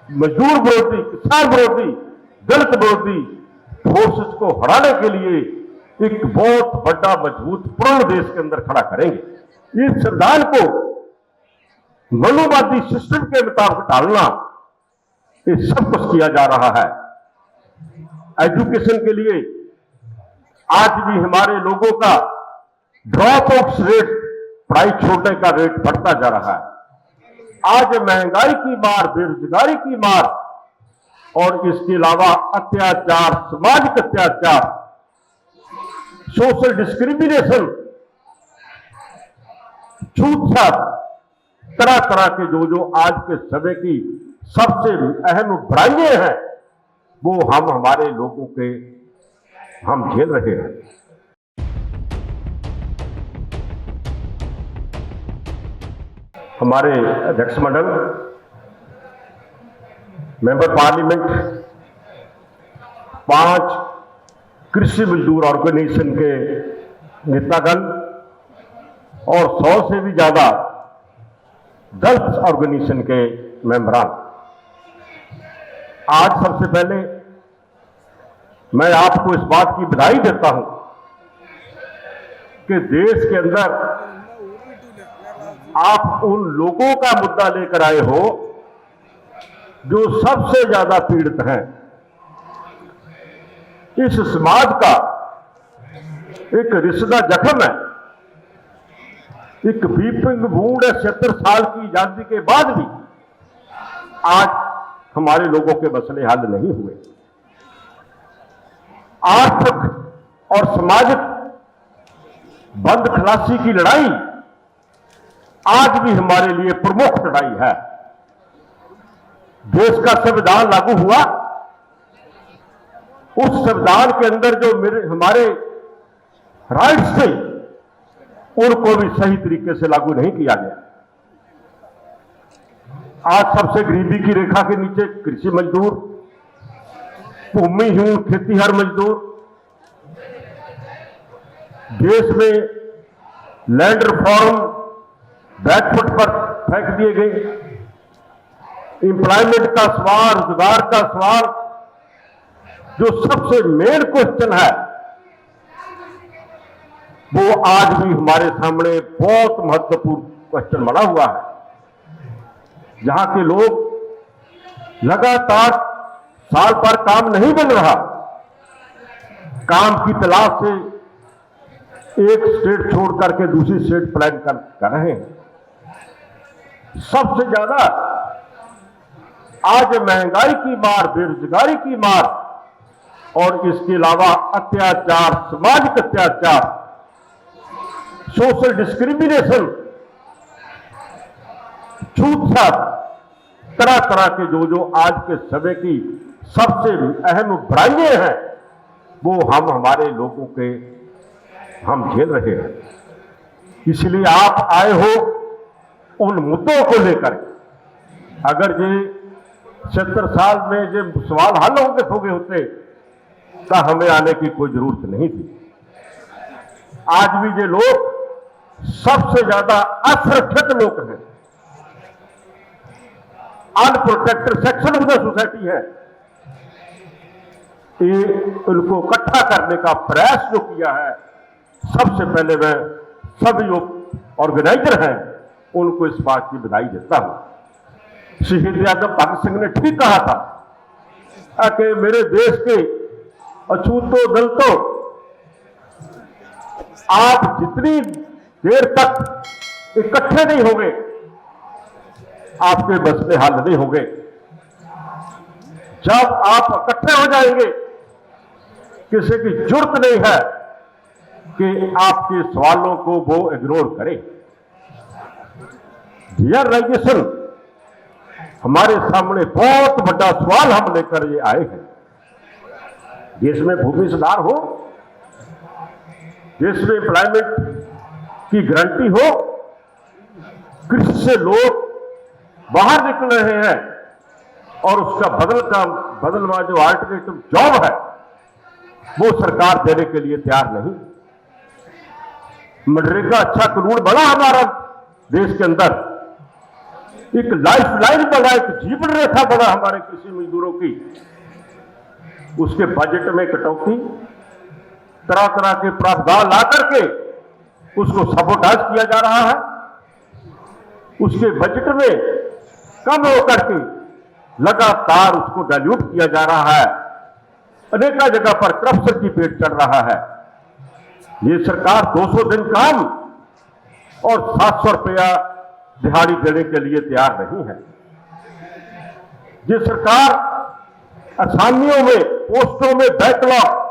मजदूर विरोधी, किसान विरोधी, दलित विरोधी फोर्सेस को हराने के लिए एक बहुत बड़ा मजबूत पूर्ण देश के अंदर खड़ा करेंगे। इस संविधान को मनुवादी सिस्टम के मुताबिक ढालना, ये सब कुछ किया जा रहा है। एजुकेशन के लिए आज भी हमारे लोगों का ड्रॉप आउट रेट, पढ़ाई छोड़ने का रेट बढ़ता जा रहा है। आज महंगाई की मार, बेरोजगारी की मार और इसके अलावा अत्याचार, सामाजिक अत्याचार, सोशल डिस्क्रिमिनेशन, छूतछात, तरह तरह के जो आज के समय की सबसे अहम बुराइयां हैं, वो हम हमारे लोगों के हम झेल रहे हैं। हमारे अध्यक्ष मंडल, मेंबर पार्लियामेंट, 5 कृषि मजदूर ऑर्गेनाइजेशन के नेतागण और 100 से भी ज्यादा दलित ऑर्गेनाइजेशन के मेंबरान, आज सबसे पहले मैं आपको इस बात की बधाई देता हूं कि देश के अंदर आप उन लोगों का मुद्दा लेकर आए हो जो सबसे ज्यादा पीड़ित हैं। इस समाज का एक रिश्ता जख्म है, एक बीपिंग वुंड है। 76 साल की आजादी के बाद भी आज हमारे लोगों के मसले हल नहीं हुए। आर्थिक और सामाजिक बंद खलासी की लड़ाई आज भी हमारे लिए प्रमुख लड़ाई है। देश का संविधान लागू हुआ, उस संविधान के अंदर जो हमारे राइट्स थे उनको भी सही तरीके से लागू नहीं किया गया। आज सबसे गरीबी की रेखा के नीचे कृषि मजदूर, भूमिहीन खेतीहर मजदूर, देश में लैंड रिफॉर्म बैकफुट पर फेंक दिए गए। एम्प्लॉयमेंट का सवाल, रोजगार का सवाल, जो सबसे मेन क्वेश्चन है, वो आज भी हमारे सामने बहुत महत्वपूर्ण क्वेश्चन बना हुआ है। जहां के लोग लगातार साल पर काम नहीं मिल रहा, काम की तलाश से एक स्टेट छोड़ करके दूसरी स्टेट प्लान कर रहे हैं। सबसे ज्यादा आज महंगाई की मार, बेरोजगारी की मार और इसके अलावा अत्याचार, सामाजिक अत्याचार, सोशल डिस्क्रिमिनेशन, छूतछात, तरह तरह के जो आज के समय की सबसे अहम बुराइयां हैं, वो हम हमारे लोगों के हम झेल रहे हैं। इसलिए आप आए हो उन मुद्दों को लेकर। अगर ये 70 साल में जो सवाल हल हो गए होते तो हमें आने की कोई जरूरत नहीं थी। आज भी ये लोग सबसे ज्यादा असुरक्षित लोग हैं, unprotected section of the society है। ये उनको इकट्ठा करने का प्रयास जो किया है, सबसे पहले मैं सभी जो ऑर्गेनाइजर हैं उनको इस बात की बधाई देता हूं। शहीद आजम भगत सिंह ने ठीक कहा था कि मेरे देश के अछूतों दलितों, आप जितनी देर तक इकट्ठे नहीं होंगे आपके मसले हल नहीं होंगे। जब आप इकट्ठे हो जाएंगे, किसी की जरूरत नहीं है कि आपके सवालों को वो इग्नोर करे। रियलाइजेशन हमारे सामने बहुत बड़ा सवाल हम लेकर ये आए हैं। देश में भूमि सुधार हो, देश में एम्प्लॉयमेंट की गारंटी हो, कृषि से लोग बाहर निकल रहे हैं और उसका बदलवा जो अल्टरनेटिव जॉब है वो सरकार देने के लिए तैयार नहीं। मनरेगा अच्छा कानून बना हमारा देश के अंदर, एक लाइफ लाइन बना, एक जीवन रेखा बना हमारे कृषि मजदूरों की, उसके बजट में कटौती, तरह तरह के प्रावधान ला करके उसको सबोटाज किया जा रहा है। उसके बजट में कम होकर के लगातार उसको डाइल्यूट किया जा रहा है। अनेक जगह पर करप्शन की पेट चढ़ रहा है। ये सरकार 200 दिन काम और 700 रुपया दिहाड़ी देने के लिए तैयार नहीं है। ये सरकार असामियों में, पोस्टों में बैकलॉग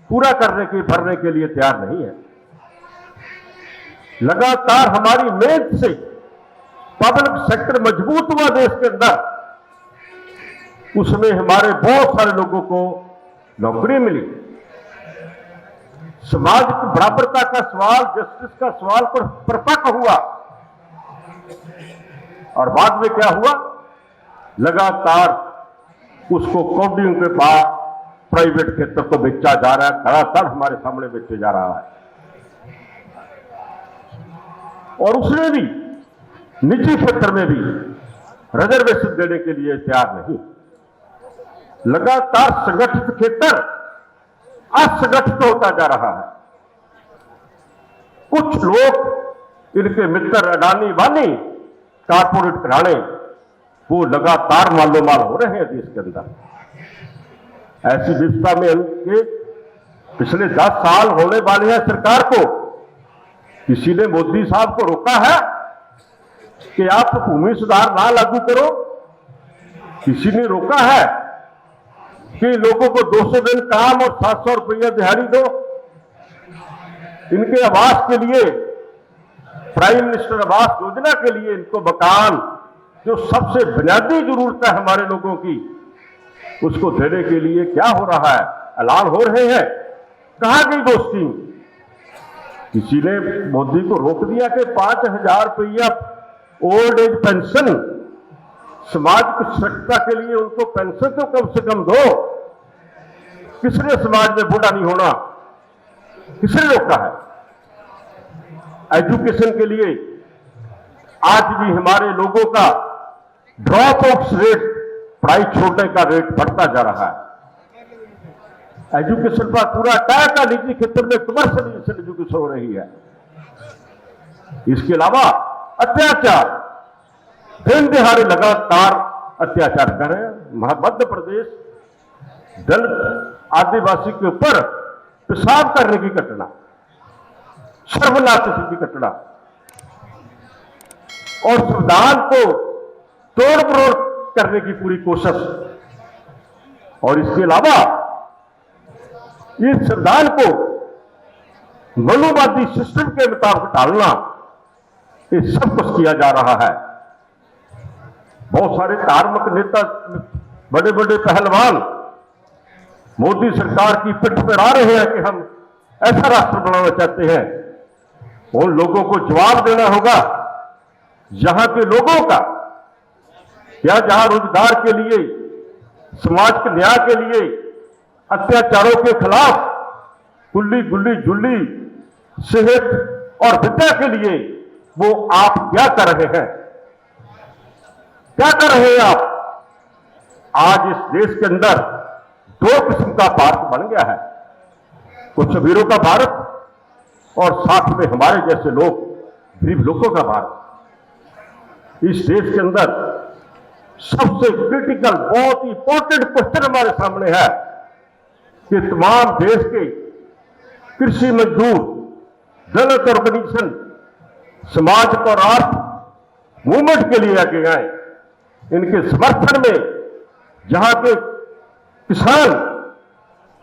पूरा भरने के लिए तैयार नहीं है। लगातार हमारी मेहनत से पब्लिक सेक्टर मजबूत हुआ देश के अंदर, उसमें हमारे बहुत सारे लोगों को नौकरी मिली। समाज की बराबरता का सवाल, जस्टिस का सवाल पर परिपक्व हुआ। और बाद में क्या हुआ? लगातार उसको कोडिंग के बाद प्राइवेट क्षेत्र को बेचा जा रहा है, लगातार हमारे सामने बेचे जा रहा है। और उसने भी निजी क्षेत्र में भी रिजर्वेशन देने के लिए तैयार नहीं। लगातार संगठित क्षेत्र असंगठित होता जा रहा है। कुछ लोग, इनके मित्र अडानी वानी, कारपोरेट घराने, वो लगातार मालोमाल हो रहे हैं देश के अंदर। ऐसी व्यवस्था में इनके पिछले 10 साल होने वाले हैं सरकार को, किसी ने मोदी साहब को रोका है कि आप भूमि सुधार ना लागू करो? किसी ने रोका है कि लोगों को 200 दिन काम और 700 रुपया दिहाड़ी दो? इनके आवास के लिए, प्राइम मिनिस्टर आवास योजना के लिए इनको मकान, जो सबसे बुनियादी जरूरत है हमारे लोगों की, उसको देने के लिए क्या हो रहा है? ऐलान हो रहे हैं। कहां गई वो स्कीम? किसी ने मोदी को रोक दिया कि 5,000 रुपया ओल्ड एज पेंशन, समाज की सुरक्षा के लिए उनको पेंशन तो कम से कम दो। किसने समाज में बूढ़ा नहीं होना, किसने रोका है? एजुकेशन के लिए आज भी हमारे लोगों का ड्रॉप आउट रेट, पढ़ाई छोड़ने का रेट बढ़ता जा रहा है। एजुकेशन पर पूरा अटैक का निजी क्षेत्र में कमर्शियल एजुकेशन हो रही है। इसके अलावा अत्याचार, दिन दिहाड़े लगातार अत्याचार कर रहे हैं। मध्य प्रदेश दलित आदिवासी के ऊपर पेशाब करने की घटना, शर्मनाक किस्म की घटना, और संविधान को तोड़ मरोड़ करने की पूरी कोशिश, और इसके अलावा इस संविधान को मनुवादी सिस्टम के मुताबिक डालना, ये सब कुछ किया जा रहा है। बहुत सारे धार्मिक नेता, बड़े बड़े पहलवान मोदी सरकार की पिठ पर आ रहे हैं कि हम ऐसा राष्ट्र बनाना चाहते हैं। उन लोगों को जवाब देना होगा, यहां के लोगों का क्या, जहां रोजगार के लिए, समाज के न्याय के लिए, अत्याचारों के खिलाफ, गुल्ली गुल्ली जुल्ली, सेहत और विद्या के लिए वो आप क्या कर रहे हैं? क्या कर रहे हैं आप? आज इस देश के अंदर दो किस्म का भारत बन गया है, कुछ अमीरों का भारत और साथ में हमारे जैसे लोग, गरीब लोगों का भारत। इस देश के अंदर सबसे क्रिटिकल, बहुत ही इंपॉर्टेंट क्वेश्चन हमारे सामने है कि तमाम देश के कृषि मजदूर, दलित ऑर्गेनाइजेशन, समाज और आर्थ मूवमेंट के लिए आगे आए। इनके समर्थन में जहां के किसान,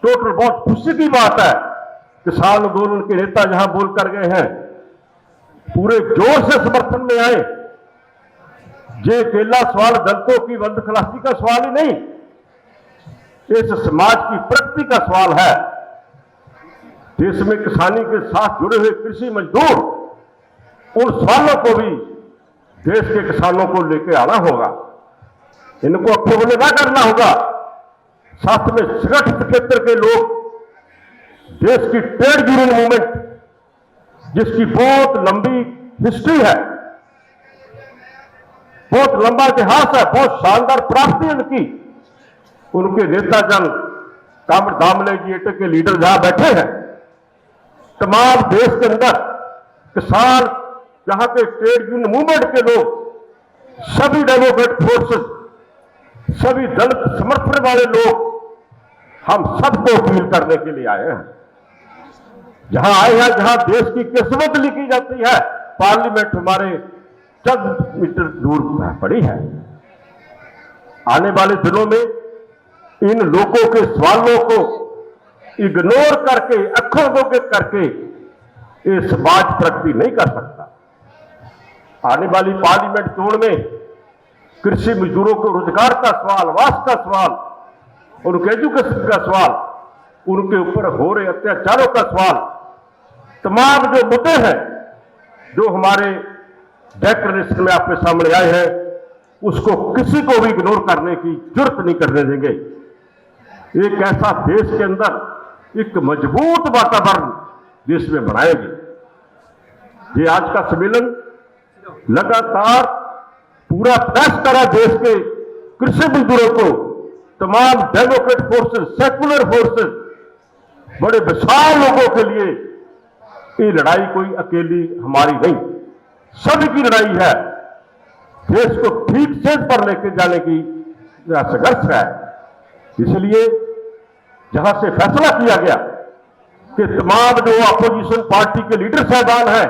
टोटल बहुत खुशी की बात है, किसान आंदोलन के नेता जहां बोल कर गए हैं, पूरे जोर से समर्थन में आए। ये अकेला सवाल दलितों की बंद खलासी का सवाल ही नहीं, इस समाज की प्रगति का सवाल है। देश में किसानी के साथ जुड़े हुए कृषि मजदूर, उन सवालों को भी देश के किसानों को लेकर आना होगा, इनको अक्टूबर ना करना होगा। साथ में संगठित क्षेत्र के लोग, देश की ट्रेड यूनियन मूवमेंट, जिसकी बहुत लंबी हिस्ट्री है, बहुत लंबा इतिहास है, बहुत शानदार प्राप्ति उनकी। उनके नेता जन कामर दामले जी एटे के लीडर जहां बैठे हैं, तमाम देश के अंदर किसान, जहां के ट्रेड यूनियन मूवमेंट के लोग, सभी डेमोक्रेट फोर्सेस, सभी दलित समर्थन वाले लोग, हम सबको अपील करने के लिए आए हैं। जहां आए हैं, जहां देश की किस्मत लिखी जाती है, पार्लियामेंट हमारे चंद मीटर दूर पड़ी है। आने वाले दिनों में इन लोगों के सवालों को इग्नोर करके, अक्खों के करके ये समाज प्रगति नहीं कर सकता। आने वाली पार्लियामेंट चुनाव में कृषि मजदूरों को रोजगार का सवाल, आवास का सवाल, उनके एजुकेशन का सवाल, उनके ऊपर हो रहे अत्याचारों का सवाल, तमाम जो मुद्दे हैं जो हमारे डेक्लेरेशन में आपके सामने आए हैं, उसको किसी को भी इग्नोर करने की जरूरत नहीं करने देंगे। एक ऐसा देश के अंदर एक मजबूत वातावरण देश में बनाएंगे। ये आज का सम्मेलन लगातार पूरा प्रयास करा देश के कृषि मजदूरों को, तमाम डेमोक्रेट फोर्सेस, सेकुलर फोर्सेस, बड़े विशाल लोगों के लिए ये लड़ाई कोई अकेली हमारी नहीं, सभी की लड़ाई है। देश को ठीक सेज पर लेकर जाने की संघर्ष है। इसलिए जहां से फैसला किया गया कि तमाम जो अपोजिशन पार्टी के लीडर साहबान हैं,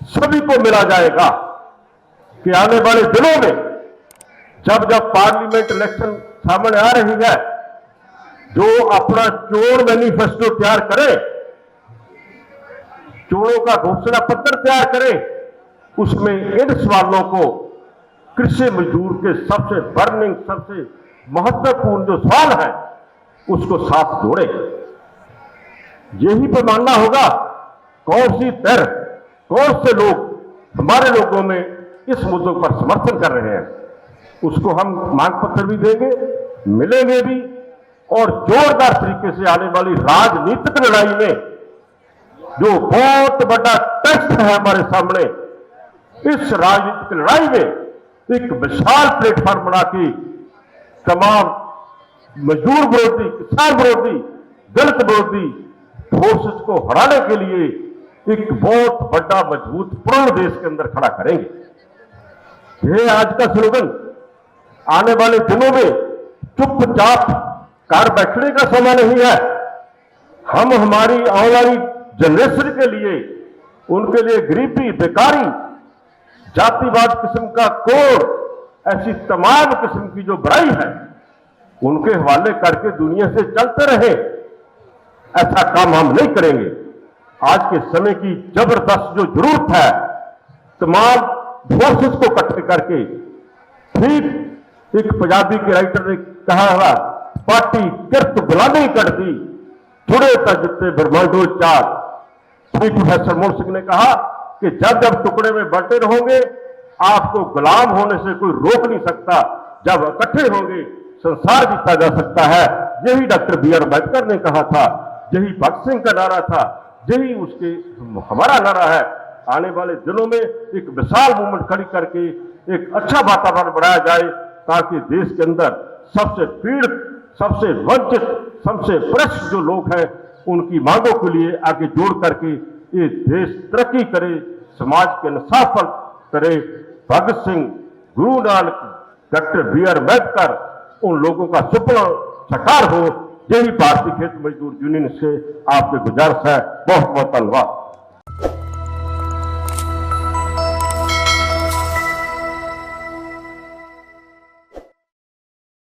सभी को मिला जाएगा कि आने वाले दिनों में जब जब पार्लियामेंट इलेक्शन सामने आ रही है, जो अपना चोर मैनिफेस्टो तैयार करे, चोरों का घोषणा पत्र तैयार करे, उसमें इन सवालों को, कृषि मजदूर के सबसे बर्निंग, सबसे महत्वपूर्ण जो सवाल है, उसको साथ जोड़े। यही पर मानना होगा कौन सी तरह, कौन से लोग हमारे लोगों में इस मुद्दों पर समर्थन कर रहे हैं। उसको हम मांग पत्र भी देंगे, मिलेंगे भी, और जोरदार तरीके से आने वाली राजनीतिक लड़ाई में जो बहुत बड़ा टेस्ट है हमारे सामने, इस राजनीतिक लड़ाई में एक विशाल प्लेटफॉर्म बना के तमाम मजदूर विरोधी, किसान विरोधी, दलित विरोधी फोर्सेस को हराने के लिए एक बहुत बड़ा मजबूत पूर्ण देश के अंदर खड़ा करेंगे। यह आज का स्लोगन। आने वाले दिनों में चुपचाप कार बैठने का समय नहीं है। हम हमारी आने वाली जनरेशन के लिए, उनके लिए गरीबी, बेकारी, जातिवाद किस्म का कोड, ऐसी तमाम किस्म की जो बुराई है, उनके हवाले करके दुनिया से चलते रहे, ऐसा काम हम नहीं करेंगे। आज के समय की जबरदस्त जो जरूरत है, तमाम फोर्सेस को इकट्ठे करके, ठीक एक पंजाबी के राइटर ने कहा है, पार्टी किरत गुलामी कर दी, जुड़े तजते ब्रह्मांडो चार। श्री प्रोफेसर मोहन सिंह ने कहा कि जब जब टुकड़े में बंटे रहोगे, आपको गुलाम होने से कोई रोक नहीं सकता। जब इकट्ठे होंगे, संसार जीता जा सकता है। यही डॉक्टर बी आर अम्बेडकर ने कहा था, यही भगत सिंह का नारा था, यही उसके हमारा नारा है। आने वाले दिनों में एक विशाल मूवमेंट खड़ी करके एक अच्छा वातावरण बनाया जाए, ताकि देश के अंदर सबसे पीड़ित, सबसे वंचित, सबसे भ्रष्ट जो लोग हैं, उनकी मांगों के लिए आगे जोड़ करके ये देश तरक्की करे, समाज के इंसाफ पर करे। Bhagat Singh, Guru Nanak, doctor B R Ambedkar, उन लोगों का सपना साकार हो, यही भारतीय खेत मजदूर यूनियन से आपके गुजारिश है। बहुत बहुत धन्यवाद।